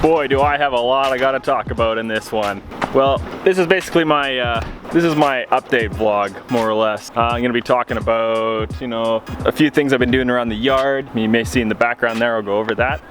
Boy, do I have a lot I gotta talk about in this one. Well, this is basically my update vlog, more or less. I'm gonna be talking about, you know, a few things I've been doing around the yard. You may see in the background there, I'll go over that.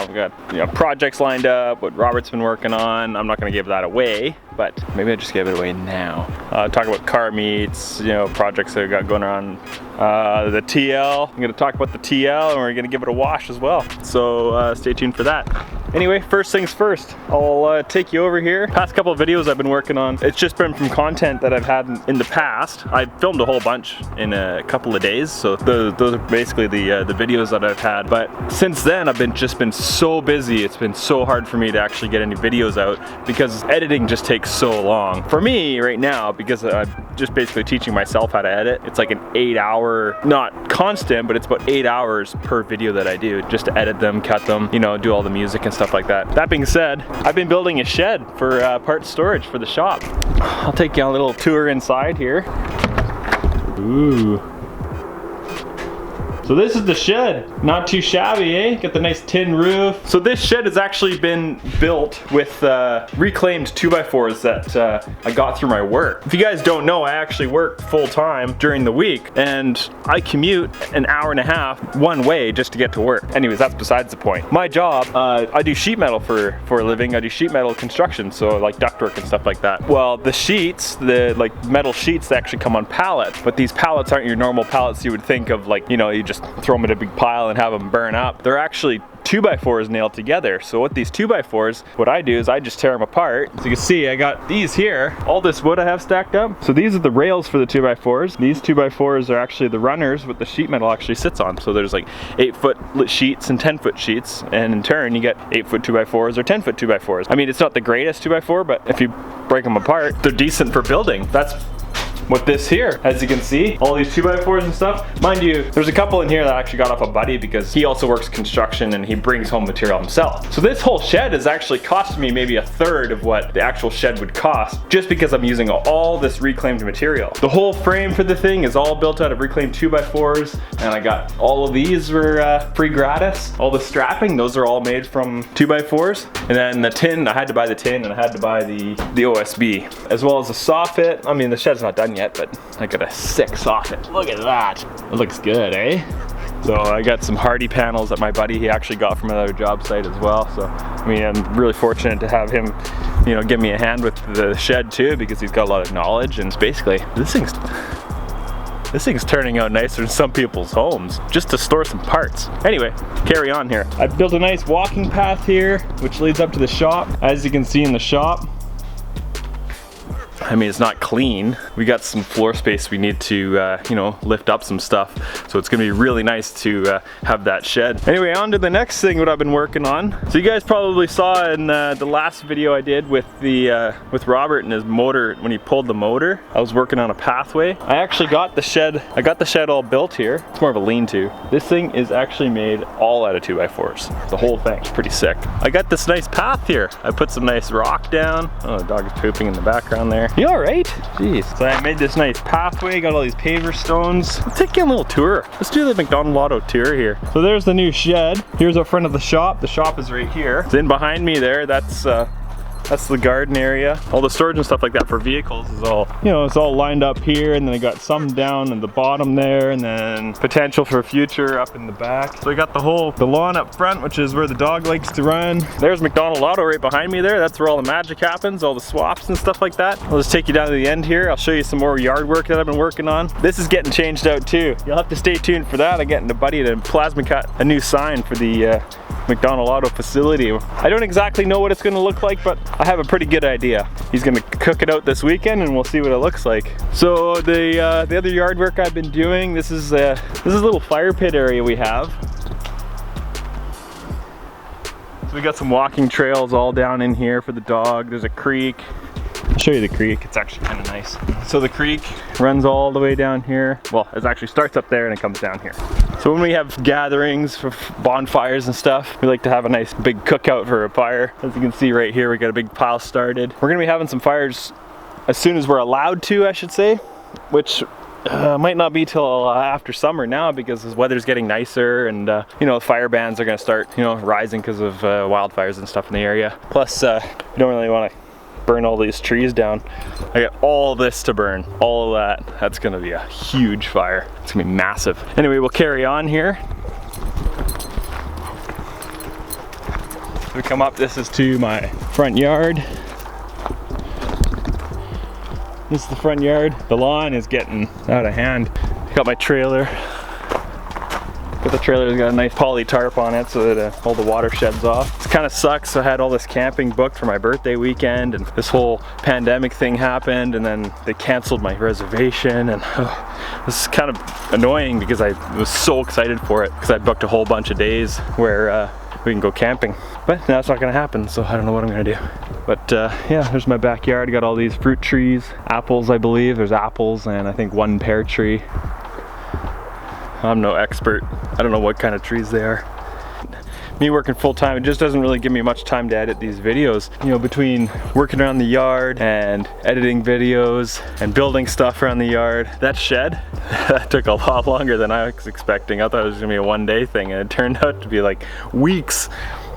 We've got, you know, projects lined up, what Robert's been working on. I'm not gonna give that away, but maybe I just give it away now. Talk about car meets, you know, projects that I got going on. The TL, I'm gonna talk about the TL and we're gonna give it a wash as well. So stay tuned for that. Anyway, first things first, I'll take you over here. Past couple of videos I've been working on, it's just been from content that I've had in the past. I filmed a whole bunch in a couple of days, so those are basically the videos that I've had. But since then, I've just been so busy. It's been so hard for me to actually get any videos out because editing just takes so long. For me right now, because I'm just basically teaching myself how to edit, it's like an 8-hour, not constant, but it's about 8 hours per video that I do, just to edit them, cut them, you know, do all the music and stuff like that. That being said, I've been building a shed for parts storage for the shop. I'll take you on a little tour inside here. Ooh. So this is the shed. Not too shabby, eh? Got the nice tin roof. So this shed has actually been built with reclaimed 2x4s that I got through my work. If you guys don't know, I actually work full time during the week and I commute an hour and a half one way just to get to work. Anyways, that's besides the point. My job, I do sheet metal for a living. I do sheet metal construction, so like ductwork and stuff like that. Well, the sheets, the like metal sheets, they actually come on pallets, but these pallets aren't your normal pallets you would think of, like, you know, you just throw them in a big pile and have them burn up. They're actually 2x4s nailed together. So with these 2x4s, what I do is I just tear them apart. So you can see I got these here, all this wood I have stacked up. So these are the rails for the 2x4s. These 2x4s are actually the runners what the sheet metal actually sits on. So there's like 8-foot sheets and 10-foot sheets, and in turn you get 8-foot 2x4s or 10-foot 2x4s. I mean, it's not the greatest 2x4, but if you break them apart, they're decent for building. That's what this here, as you can see, all these 2x4s and stuff. Mind you, there's a couple in here that I actually got off a buddy because he also works construction and he brings home material himself. So this whole shed has actually cost me maybe 1/3 of what the actual shed would cost, just because I'm using all this reclaimed material. The whole frame for the thing is all built out of reclaimed 2x4s, and I got all of these were free gratis. All the strapping, those are all made from 2x4s. And then the tin, I had to buy the tin and I had to buy the OSB, as well as the soffit. I mean, the shed's not done yet, but I got a sick soffit. Look at that. It looks good, eh? So I got some hardy panels that my buddy, he actually got from another job site as well. So, I mean, I'm really fortunate to have him, you know, give me a hand with the shed too, because he's got a lot of knowledge. And basically, this thing's turning out nicer than some people's homes, just to store some parts. Anyway, carry on here. I built a nice walking path here, which leads up to the shop. As you can see in the shop, I mean, it's not clean. We got some floor space we need to, you know, lift up some stuff. So it's gonna be really nice to have that shed. Anyway, on to the next thing what I've been working on. So you guys probably saw in the last video I did with with Robert and his motor, when he pulled the motor, I was working on a pathway. I actually got the shed, all built here. It's more of a lean-to. This thing is actually made all out of 2x4s. The whole thing, it's pretty sick. I got this nice path here. I put some nice rock down. Oh, the dog is pooping in the background there. You all right? Jeez. So I made this nice pathway, got all these paver stones. Let's take you on a little tour. Let's do the McDonald Auto tour here. So there's the new shed. Here's the front of the shop. The shop is right here. Then behind me there, that's the garden area. All the storage and stuff like that for vehicles is all, you know, it's all lined up here, and then I got some down in the bottom there, and then potential for future up in the back. So I got the lawn up front, which is where the dog likes to run. There's McDonald Auto right behind me there. That's where all the magic happens, all the swaps and stuff like that. I'll just take you down to the end here. I'll show you some more yard work that I've been working on. This is getting changed out too. You'll have to stay tuned for that. I'm getting a buddy to plasma cut a new sign for the McDonald Auto facility. I don't exactly know what it's going to look like, but I have a pretty good idea. He's going to cook it out this weekend and we'll see what it looks like. So the other yard work I've been doing, this is a little fire pit area we have. So we got some walking trails all down in here for the dog. There's a creek. I'll show you the creek. It's actually kind of nice. So the creek runs all the way down here. Well, it actually starts up there and it comes down here. So when we have gatherings for bonfires and stuff, we like to have a nice big cookout for a fire. As you can see right here, we got a big pile started. We're gonna be having some fires as soon as we're allowed to, I should say, which might not be till after summer now because the weather's getting nicer, and you know, fire bans are gonna start, you know, rising because of wildfires and stuff in the area. Plus, you don't really want to burn all these trees down. I got all this to burn, all of that. That's gonna be a huge fire. It's gonna be massive. Anyway, we'll carry on here. We come up, this is to my front yard. This is the front yard. The lawn is getting out of hand. Got my trailer. But the trailer's got a nice poly tarp on it so that all the water sheds off. It kind of sucks. I had all this camping booked for my birthday weekend, and this whole pandemic thing happened, and then they canceled my reservation, and this is kind of annoying because I was so excited for it because I booked a whole bunch of days where we can go camping. But now it's not gonna happen, so I don't know what I'm gonna do. But yeah, there's my backyard. Got all these fruit trees, apples, I believe. There's apples and I think one pear tree. I'm no expert. I don't know what kind of trees they are. Me working full time, it just doesn't really give me much time to edit these videos. You know, between working around the yard and editing videos and building stuff around the yard, that shed, that took a lot longer than I was expecting. I thought it was gonna be a one-day thing, and it turned out to be like weeks.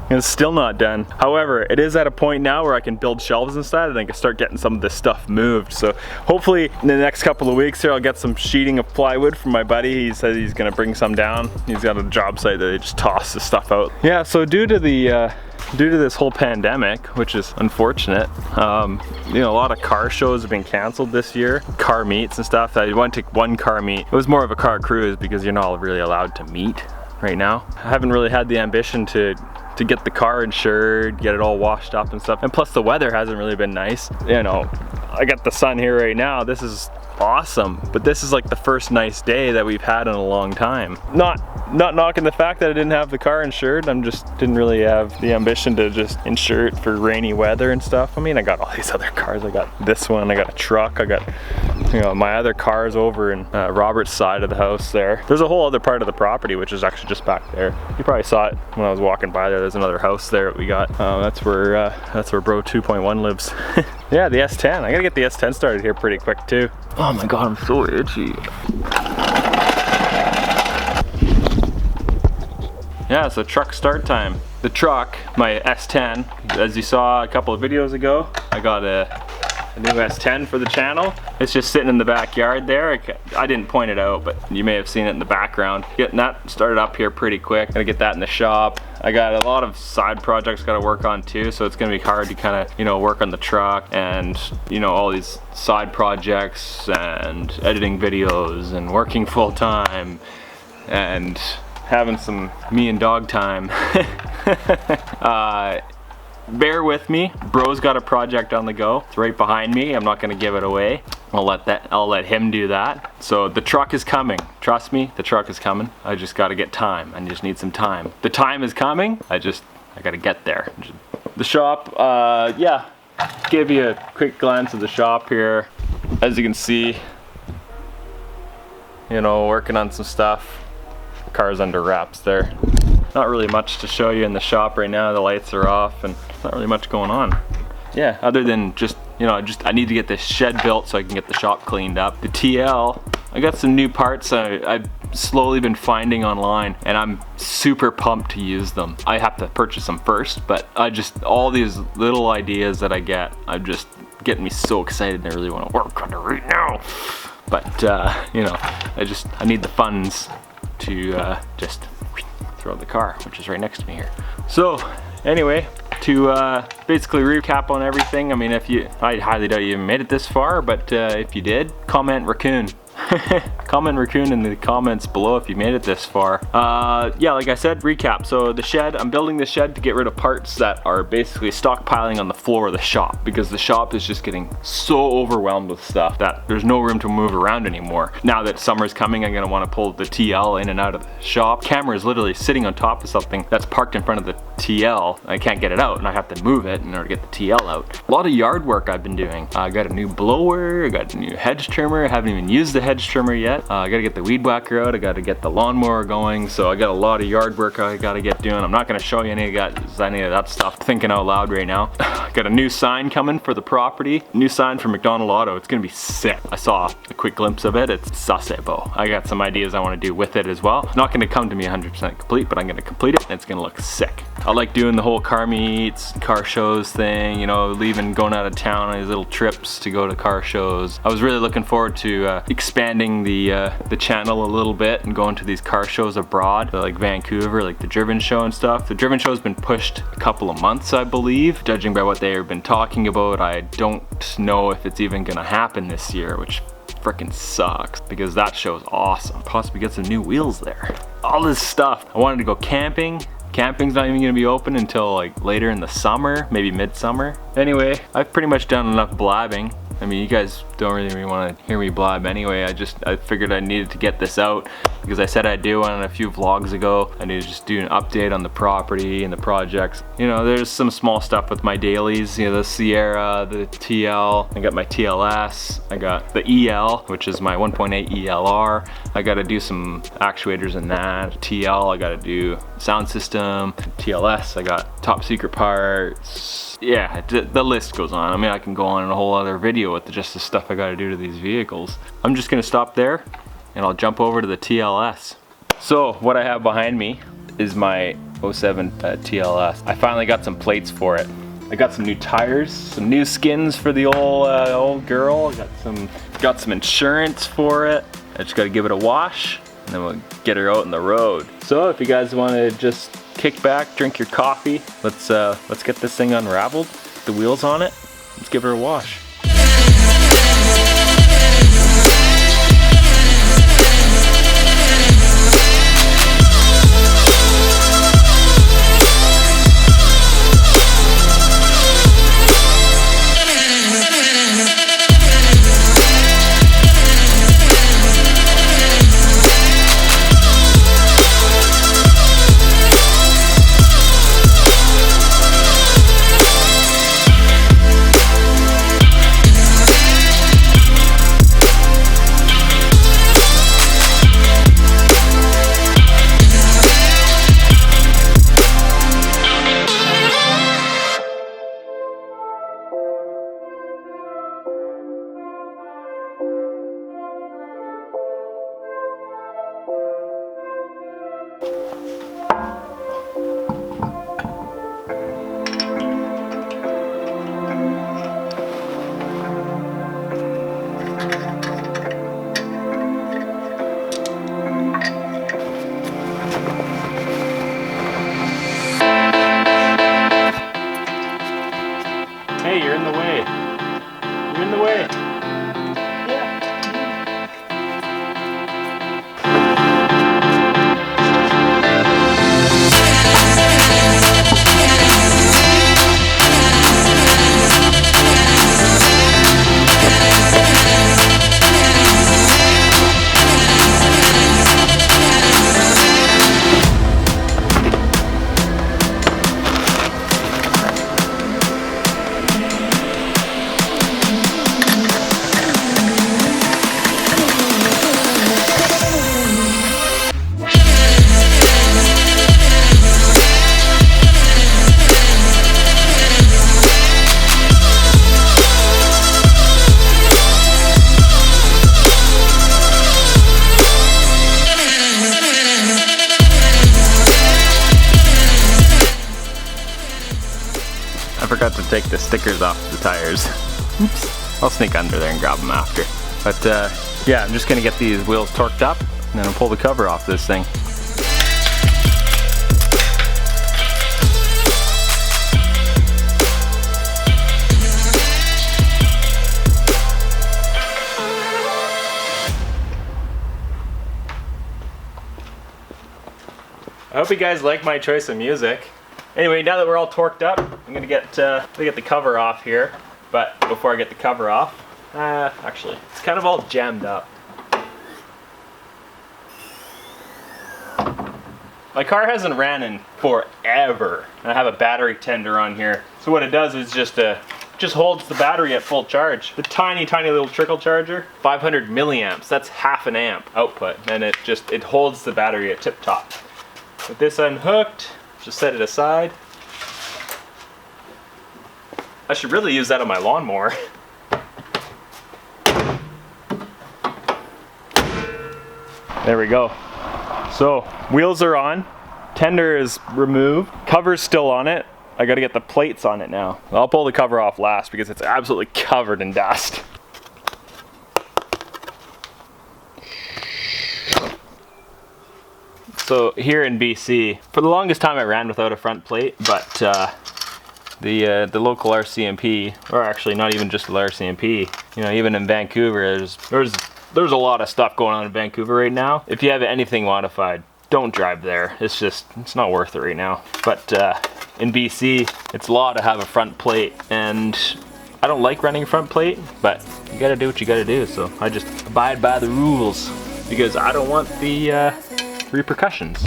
And it's still not done. However, it is at a point now where I can build shelves instead, and I can start getting some of this stuff moved. So hopefully in the next couple of weeks here, I'll get some sheeting of plywood from my buddy. He said he's gonna bring some down. He's got a job site that they just toss the stuff out. Yeah, so due to this whole pandemic, which is unfortunate, you know, a lot of car shows have been canceled this year. Car meets and stuff. I went to one car meet. It was more of a car cruise because you're not really allowed to meet right now. I haven't really had the ambition to get the car insured, get it all washed up and stuff. And plus the weather hasn't really been nice. You know, I got the sun here right now. This is awesome, but this is like the first nice day that we've had in a long time. Not knocking the fact that I didn't have the car insured. I'm just didn't really have the ambition to just insure it for rainy weather and stuff. I mean, I got all these other cars. I got this one, I got a truck, I got, you know, my other cars over in Robert's side of the house there. There's a whole other part of the property which is actually just back there. You probably saw it when I was walking by there. There's another house there that we got. That's where Bro 2.1 lives. Yeah, the S10. I gotta get the S10 started here pretty quick too. Oh my god, I'm so itchy. Yeah, so truck start time. The truck, my S10, as you saw a couple of videos ago, I got a new S10 for the channel. It's just sitting in the backyard there. I didn't point it out, but you may have seen it in the background. Getting that started up here pretty quick. Gotta get that in the shop. I got a lot of side projects gotta work on too, so it's gonna be hard to kind of, you know, work on the truck and, you know, all these side projects and editing videos and working full time and having some me and dog time. Bear with me. Bro's got a project on the go. It's right behind me. I'm not gonna give it away. I'll let him do that. So the truck is coming. Trust me, the truck is coming. I just gotta get time. I just need some time. The time is coming. I gotta get there. The shop, yeah. Give you a quick glance of the shop here. As you can see, you know, working on some stuff. The car's under wraps there. Not really much to show you in the shop right now. The lights are off and not really much going on. Yeah, other than just, you know, I need to get this shed built so I can get the shop cleaned up. The TL, I got some new parts I've slowly been finding online, and I'm super pumped to use them. I have to purchase them first, but all these little ideas that I get, I'm just getting me so excited and I really want to work on it right now. But, you know, I need the funds to just throw the car, which is right next to me here. So anyway, to basically recap on everything, I mean, I highly doubt you even made it this far, but if you did, comment raccoon. Comment raccoon in the comments below if you made it this far. Yeah, like I said, recap. So the shed, I'm building the shed to get rid of parts that are basically stockpiling on the floor of the shop, because the shop is just getting so overwhelmed with stuff that there's no room to move around anymore. Now that summer's coming, I'm gonna wanna pull the TL in and out of the shop. Camera is literally sitting on top of something that's parked in front of the TL. I can't get it out and I have to move it in order to get the TL out. A lot of yard work I've been doing. I got a new blower, I got a new hedge trimmer. I haven't even used the hedge trimmer yet. I gotta get the weed whacker out, I gotta get the lawnmower going, so I got a lot of yard work I gotta get doing. I'm not gonna show you any of that stuff. Thinking out loud right now. Got a new sign coming for the property. New sign for McDonald Auto. It's gonna be sick. I saw a quick glimpse of it. It's sasebo. I got some ideas I wanna do with it as well. Not gonna come to me 100% complete, but I'm gonna complete it and it's gonna look sick. I like doing the whole car meets, car shows thing, you know, going out of town on these little trips to go to car shows. I was really looking forward to expanding the channel a little bit and going to these car shows abroad, like Vancouver, like the Driven Show and stuff. The Driven Show has been pushed a couple of months, I believe. Judging by what they've been talking about, I don't know if it's even gonna happen this year, which freaking sucks because that show's awesome. Possibly get some new wheels there. All this stuff. I wanted to go camping. Camping's not even gonna be open until like later in the summer, maybe midsummer. Anyway, I've pretty much done enough blabbing. I mean, you guys don't really want to hear me blab anyway. I figured I needed to get this out because I said I'd do one on a few vlogs ago. I need to just do an update on the property and the projects. You know, there's some small stuff with my dailies. You know, the Sierra, the TL. I got my TL-S. I got the EL, which is my 1.8 ELR. I got to do some actuators in that. TL, I got to do sound system. TL-S, I got top secret parts. Yeah, the list goes on. I mean, I can go on in a whole other video with just the stuff I gotta do to these vehicles. I'm just gonna stop there and I'll jump over to the TL-S. So what I have behind me is my 07 TL-S. I finally got some plates for it. I got some new tires, some new skins for the old girl. I got some insurance for it. I just gotta give it a wash and then we'll get her out on the road. So if you guys wanna just kick back, drink your coffee, let's get this thing unraveled, the wheels on it, let's give her a wash. Hey, you're in the way. You're in the way. I forgot to take the stickers off the tires. Oops. I'll sneak under there and grab them after. But yeah, I'm just gonna get these wheels torqued up and then I'll pull the cover off this thing. I hope you guys like my choice of music. Anyway, now that we're all torqued up, I'm gonna get the cover off here. But before I get the cover off, actually, it's kind of all jammed up. My car hasn't ran in forever. And I have a battery tender on here. So what it does is just just holds the battery at full charge. The tiny little trickle charger, 500 milliamps. That's half an amp output, and it holds the battery at tip top. With this unhooked, just set it aside. I should really use that on my lawnmower. There we go. So, wheels are on, tender is removed, cover's still on it. I gotta get the plates on it now. I'll pull the cover off last because it's absolutely covered in dust. So here in BC, for the longest time I ran without a front plate, but the local RCMP, or actually not even just the RCMP, you know, even in Vancouver, there's a lot of stuff going on in Vancouver right now. If you have anything modified, don't drive there. It's not worth it right now. But in BC, it's law to have a front plate, and I don't like running a front plate, but you gotta do what you gotta do. So I just abide by the rules because I don't want the repercussions.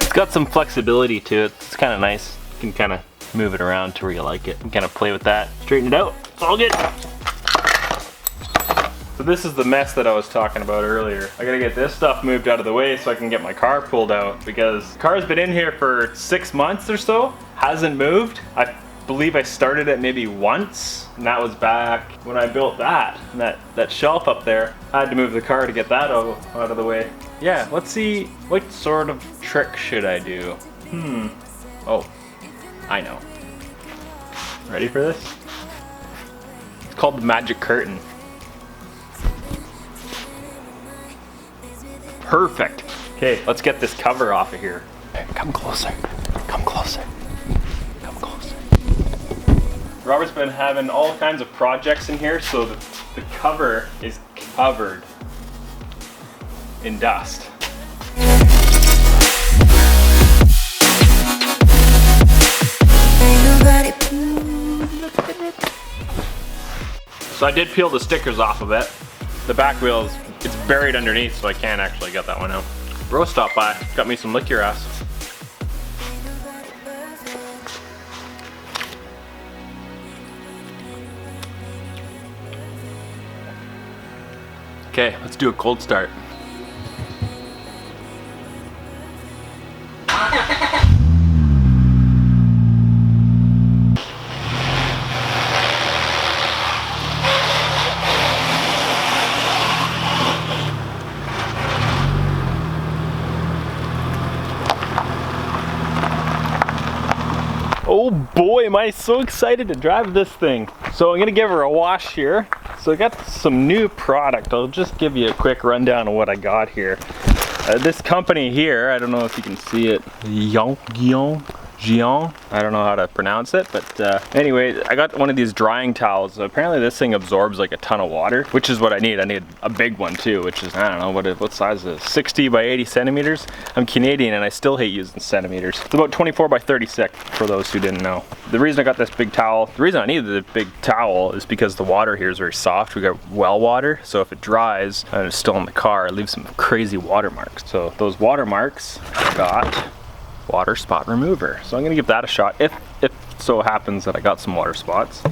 It's got some flexibility to it. It's kind of nice. You can kind of move it around to where you like it and kind of play with that. Straighten it out. It's all good. So this is the mess that I was talking about earlier. I gotta get this stuff moved out of the way so I can get my car pulled out, because the car's been in here for 6 months or so. Hasn't moved. I believe I started it maybe once, and that was back when I built that shelf up there. I had to move the car to get that out of the way. Yeah, let's see, what sort of trick should I do? Oh, I know. Ready for this? It's called the magic curtain. Perfect. Okay, let's get this cover off of here. Come closer, come closer, come closer. Robert's been having all kinds of projects in here, so the cover is covered in dust. So I did peel the stickers off of it. The back wheel it's buried underneath, so I can't actually get that one out. Bro stopped by, got me some lick your ass. Okay, let's do a cold start. Oh boy, am I so excited to drive this thing. So I'm gonna give her a wash here. So I got some new product. I'll just give you a quick rundown of what I got here. This company here, I don't know if you can see it, Gion. I don't know how to pronounce it, but anyway, I got one of these drying towels. Apparently this thing absorbs like a ton of water, which is what I need. I need a big one too, which is, I don't know, what size is it? 60 by 80 centimeters. I'm Canadian and I still hate using centimeters. It's about 24 by 36 for those who didn't know. The reason I got this big towel, the reason I needed the big towel is because the water here is very soft. We got well water, so if it dries and it's still in the car, it leaves some crazy watermarks. So those watermarks I got water spot remover. So I'm gonna give that a shot if so happens that I got some water spots.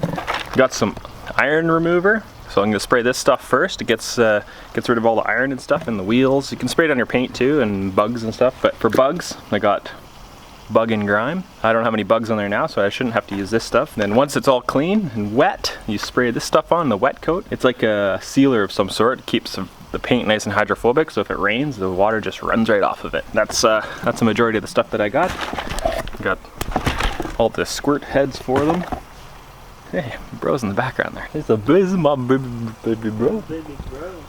Got some iron remover. So I'm gonna spray this stuff first. It gets rid of all the iron and stuff in the wheels. You can spray it on your paint too and bugs and stuff. But for bugs, I got bug and grime. I don't have any bugs on there now, so I shouldn't have to use this stuff. And then once it's all clean and wet, you spray this stuff on, the wet coat. It's like a sealer of some sort. It keeps the paint nice and hydrophobic, so if it rains, the water just runs right off of it. That's the majority of the stuff that I got. Got all the squirt heads for them. Hey, bro's in the background there. This is my baby bro.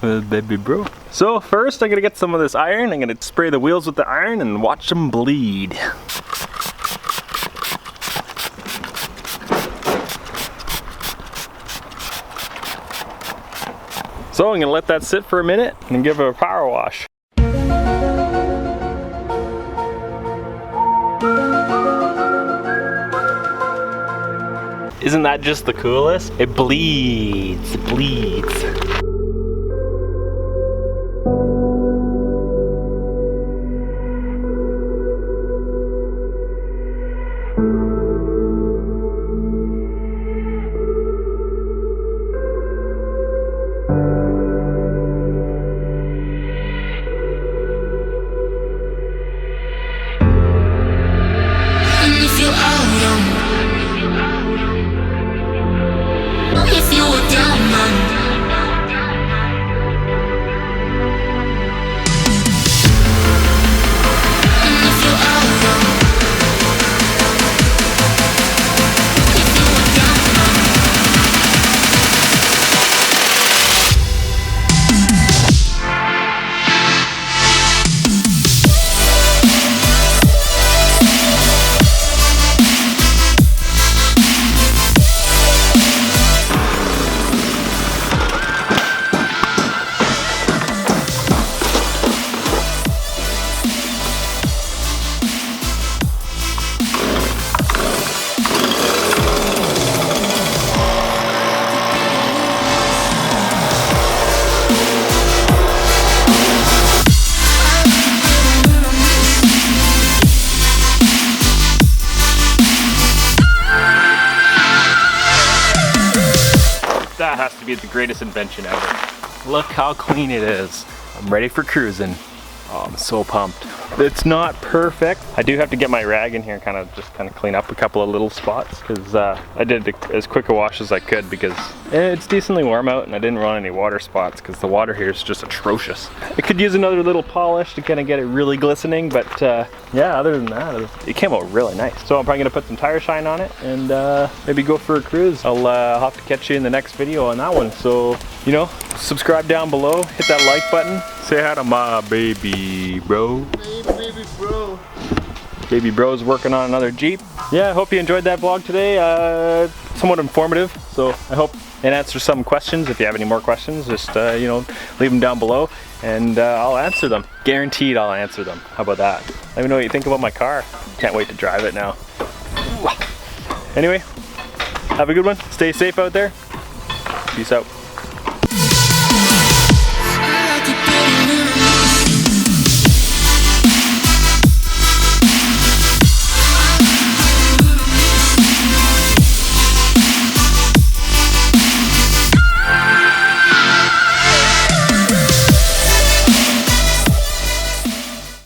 Baby bro. So first I'm gonna get some of this iron. I'm gonna spray the wheels with the iron and watch them bleed. So I'm gonna let that sit for a minute and give it a power wash. Isn't that just the coolest? It bleeds, it bleeds. That has to be the greatest invention ever. Look how clean it is. I'm ready for cruising. Oh, I'm so pumped. It's not perfect. I do have to get my rag in here and kind of clean up a couple of little spots because I did as quick a wash as I could because it's decently warm out and I didn't run any water spots because the water here is just atrocious. I could use another little polish to kind of get it really glistening, but yeah, other than that, it came out really nice. So I'm probably gonna put some tire shine on it and maybe go for a cruise. I'll have to catch you in the next video on that one. So, you know, subscribe down below, hit that like button, say hi to my baby bro. Baby bro. Baby bro's working on another Jeep. Yeah, I hope you enjoyed that vlog today. Somewhat informative, so I hope it answers some questions. If you have any more questions, just you know, leave them down below and I'll answer them. Guaranteed I'll answer them. How about that? Let me know what you think about my car. Can't wait to drive it now. Anyway, have a good one. Stay safe out there. Peace out.